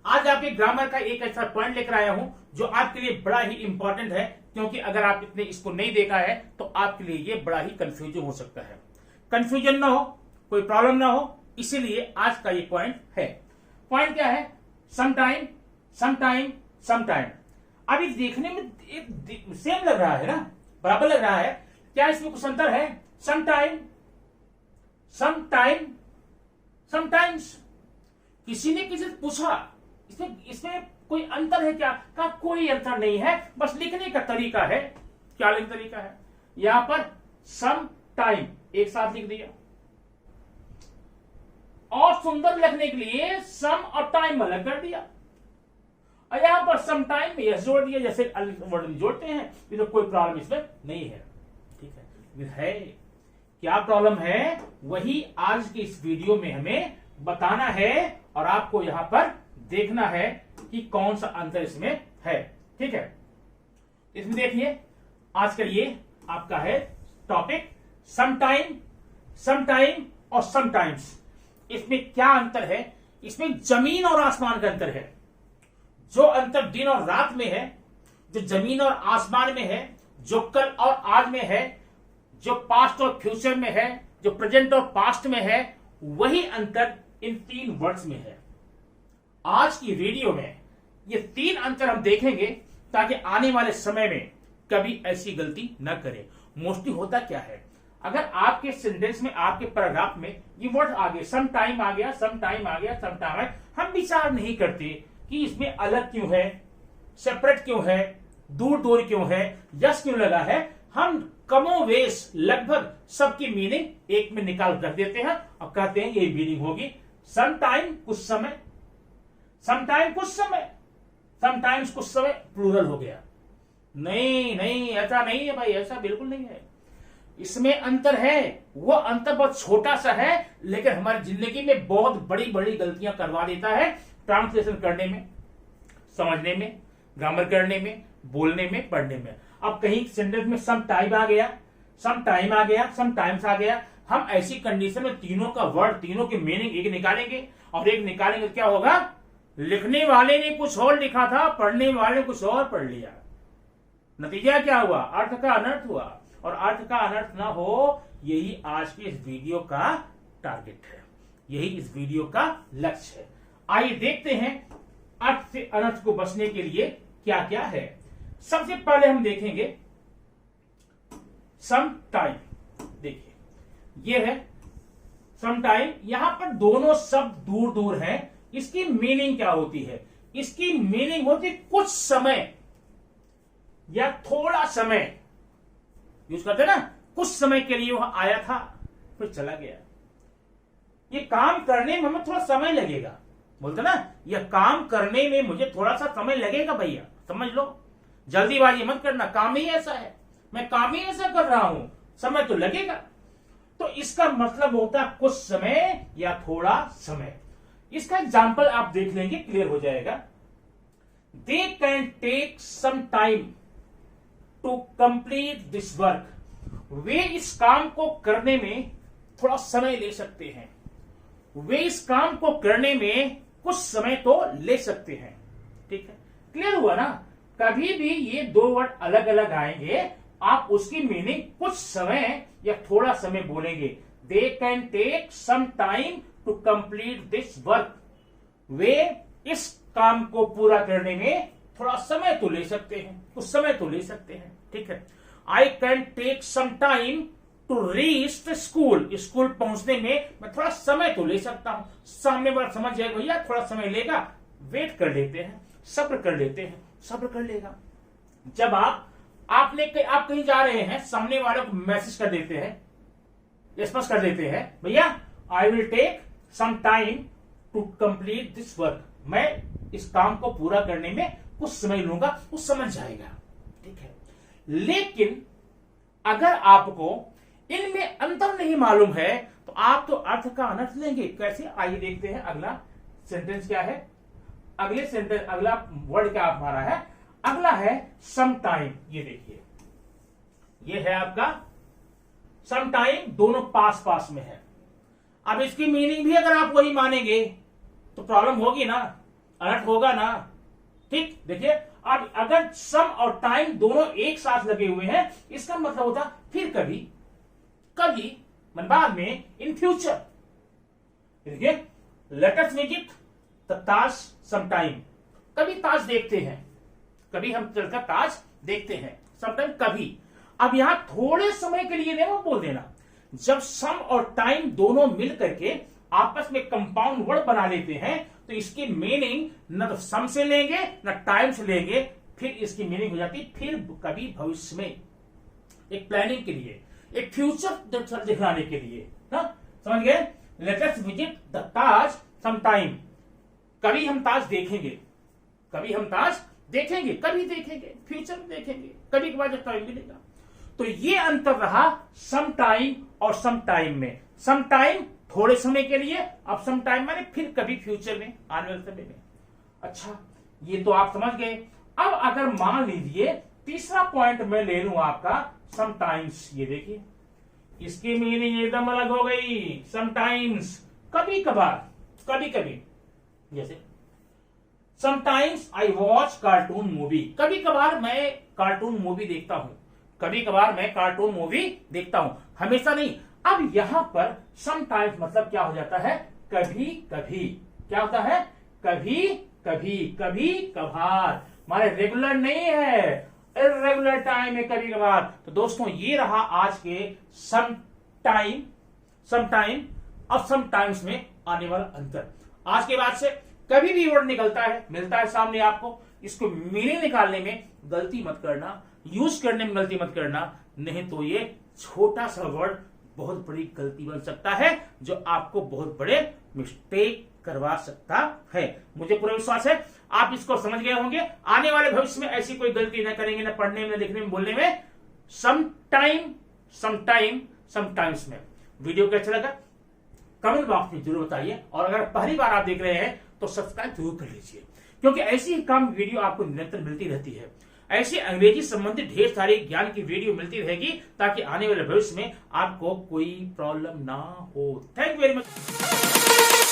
आज आपके ग्रामर का एक ऐसा पॉइंट लेकर आया हूं जो आपके लिए बड़ा ही इंपॉर्टेंट है, क्योंकि अगर आप इतने इसको नहीं देखा है तो आपके लिए ये बड़ा ही कंफ्यूजन हो सकता है। कंफ्यूजन ना हो, कोई प्रॉब्लम ना हो, इसीलिए आज का ये पॉइंट है। पॉइंट क्या है? Sometime, sometime, sometime. अब ये देखने में एक सेम लग रहा है ना, बराबर लग रहा है। क्या इसमें कुछ अंतर है? Sometime, sometime, sometimes. किसी ने किसी से पूछा इसमें कोई अंतर है क्या? कहा कोई अंतर नहीं है, बस लिखने का तरीका है। क्या लिखने तरीका है? यहां पर सम टाइम एक साथ लिख दिया, और सुंदर लिखने के लिए सम और टाइम अलग कर दिया, और यहां पर सम टाइम में यस जोड़ दिया, जैसे वर्ड जोड़ते हैं। तो कोई प्रॉब्लम इसमें नहीं है। ठीक है क्या प्रॉब्लम है? वही आज की इस वीडियो में हमें बताना है, और आपको यहां पर देखना है कि कौन सा अंतर इसमें है। ठीक है, इसमें देखिए आज का ये आपका है टॉपिक समटाइम, समटाइम और समटाइम्स। इसमें क्या अंतर है? इसमें जमीन और आसमान का अंतर है। जो अंतर दिन और रात में है, जो जमीन और आसमान में है, जो कल और आज में है, जो पास्ट और फ्यूचर में है, जो प्रेजेंट और पास्ट में है, वही अंतर इन तीन वर्ड्स में है। आज की वीडियो में ये तीन अंतर हम देखेंगे, ताकि आने वाले समय में कभी ऐसी गलती न करें। मोस्टली होता क्या है, अगर आपके सेंटेंस में, आपके पैराग्राफ में ये वर्ड आ गए, सम टाइम आ गया, सम टाइम आ गया, सम टाइम है, हम विचार नहीं करते कि इसमें अलग क्यों है, सेपरेट क्यों है, दूर दूर क्यों है, यस क्यों लगा है। हम कमोवेश लगभग सबकी मीनिंग एक में निकाल रख देते हैं और कहते हैं यही मीनिंग होगी। सम टाइम कुछ समय, समटाइम कुछ समय, समटाइम्स कुछ समय, प्लूरल हो गया। नहीं नहीं, ऐसा नहीं है भाई, ऐसा बिल्कुल नहीं है। इसमें अंतर है, वो अंतर बहुत छोटा सा है, लेकिन हमारी जिंदगी में बहुत बड़ी बड़ी गलतियां करवा देता है। ट्रांसलेशन करने में, समझने में, ग्रामर करने में, बोलने में, पढ़ने में। अब कहीं सेंटेंस में सम टाइम आ गया, सम टाइम आ गया, सम टाइम्स आ गया, हम ऐसी कंडीशन में तीनों का वर्ड, तीनों की मीनिंग एक निकालेंगे, और एक निकालेंगे क्या होगा? लिखने वाले ने कुछ और लिखा था, पढ़ने वाले ने कुछ और पढ़ लिया। नतीजा क्या हुआ? अर्थ का अनर्थ हुआ, और अर्थ का अनर्थ ना हो, यही आज की इस वीडियो का टारगेट है, यही इस वीडियो का लक्ष्य है। आइए देखते हैं अर्थ से अनर्थ को बचने के लिए क्या क्या है। सबसे पहले हम देखेंगे सम टाइम। देखिए ये है सम टाइम, यहां पर दोनों शब्द दूर दूर हैं। इसकी मीनिंग क्या होती है? इसकी मीनिंग होती कुछ समय या थोड़ा समय। यूज करते ना, कुछ समय के लिए वह आया था फिर चला गया। ये काम करने में हमें थोड़ा समय लगेगा, बोलते ना, यह काम करने में मुझे थोड़ा सा समय लगेगा भैया, समझ लो, जल्दीबाजी मत करना, काम ही ऐसा है, मैं काम ही ऐसा कर रहा हूं, समय तो लगेगा। तो इसका मतलब होता है कुछ समय या थोड़ा समय। इसका एग्जाम्पल आप देख लेंगे, क्लियर हो जाएगा। They can take some time to complete this work. वे इस काम को करने में थोड़ा समय ले सकते हैं, वे इस काम को करने में कुछ समय तो ले सकते हैं। ठीक है, क्लियर हुआ ना? कभी भी ये दो वर्ड अलग अलग आएंगे, आप उसकी मीनिंग कुछ समय या थोड़ा समय बोलेंगे। They can take some time to complete this work. वे इस काम को पूरा करने में थोड़ा समय तो ले सकते हैं, कुछ समय तो ले सकते हैं। ठीक है, I can take some time to reach the school. School पहुंचने में मैं थोड़ा समय तो ले सकता हूं। सामने वाला समझ जाएगा भैया थोड़ा समय लेगा, वेट कर लेते हैं, सब्र कर लेते हैं, सब्र कर लेगा। जब आप कहीं जा रहे हैं, सामने वाले को मैसेज कर देते हैं, स्पष्ट कर देते हैं, भैया I will take some time to complete this work. मैं इस काम को पूरा करने में कुछ समय लूंगा, वो समझ जाएगा। ठीक है, लेकिन अगर आपको इनमें अंतर नहीं मालूम है तो आप तो अर्थ का अनर्थ लेंगे। कैसे? आइए देखते हैं। अगला सेंटेंस क्या है, अगले सेंटेंस, अगला वर्ड क्या हमारा है? अगला है सम टाइम। ये देखिए, ये है आपका सम टाइम, दोनों पास पास में है। अब इसकी मीनिंग भी अगर आप वही मानेंगे तो प्रॉब्लम होगी ना। अलर्ट होगा ना। ठीक, देखिए अब अगर सम और टाइम दोनों एक साथ लगे हुए हैं, इसका मतलब होता फिर कभी कभी बाद में, इन फ्यूचर। देखिए let us visit the Taj some time, कभी ताज देखते हैं, कभी हम चलकर ताज देखते हैं, समटाइम कभी। अब यहां थोड़े समय के लिए नहीं बोल देना, जब सम और टाइम दोनों मिल करके आपस में कंपाउंड वर्ड बना लेते हैं तो इसकी मीनिंग न तो सम से लेंगे न टाइम से लेंगे, फिर इसकी मीनिंग हो जाती फिर कभी भविष्य में, एक प्लानिंग के लिए, एक फ्यूचर दिखलाने के लिए ना, समझ गए। Let us visit the Taj some time, कभी हम ताज देखेंगे, कभी हम ताज देखेंगे, कभी देखेंगे, फ्यूचर में देखेंगे, कभी के बाद जब टाइम मिलेगा। तो ये अंतर रहा सम टाइम और सम टाइम में। सम टाइम थोड़े समय के लिए, अब सम टाइम माने फिर कभी फ्यूचर में, आने वाले समय में। अच्छा, ये तो आप समझ गए। अब अगर मान लीजिए तीसरा पॉइंट मैं ले लूं आपका समटाइम्स, ये देखिए इसकी मीनिंग एकदम अलग हो गई। समटाइम्स कभी कभार, कभी कभी, जैसे sometimes I watch cartoon movie, कभी कभार मैं कार्टून मूवी देखता हूं, कभी कभार मैं कार्टून मूवी देखता हूं, हमेशा नहीं। अब यहां पर समटाइम्स मतलब क्या हो जाता है, कभी कभी, क्या होता है, कभी कभी, कभी कभार, माने रेगुलर नहीं है, इर्रेगुलर टाइम है, कभी कभार। तो दोस्तों ये रहा आज के सम टाइम और समटाइम्स में आने वाला अंतर। आज के बाद से कभी भी वर्ड निकलता है, मिलता है सामने आपको, इसको मीनिंग निकालने में गलती मत करना, यूज करने में गलती मत करना, नहीं तो ये छोटा सा वर्ड बहुत बड़ी गलती बन सकता है जो आपको बहुत बड़े मिस्टेक करवा सकता है। मुझे पूरा विश्वास है आप इसको समझ गए होंगे। आने वाले भविष्य में ऐसी कोई गलती न करेंगे, न पढ़ने में, न लिखने में, बोलने में। समटाइम्स में। वीडियो कैसा लगा कमेंट बॉक्स में जरूर बताइए, और अगर पहली बार आप देख रहे हैं तो सब्सक्राइब जरूर कर लीजिए, क्योंकि ऐसी ही काम वीडियो आपको निरंतर मिलती रहती है। ऐसी अंग्रेजी संबंधित ढेर सारी ज्ञान की वीडियो मिलती रहेगी, ताकि आने वाले भविष्य में आपको कोई प्रॉब्लम ना हो। Thank you very much.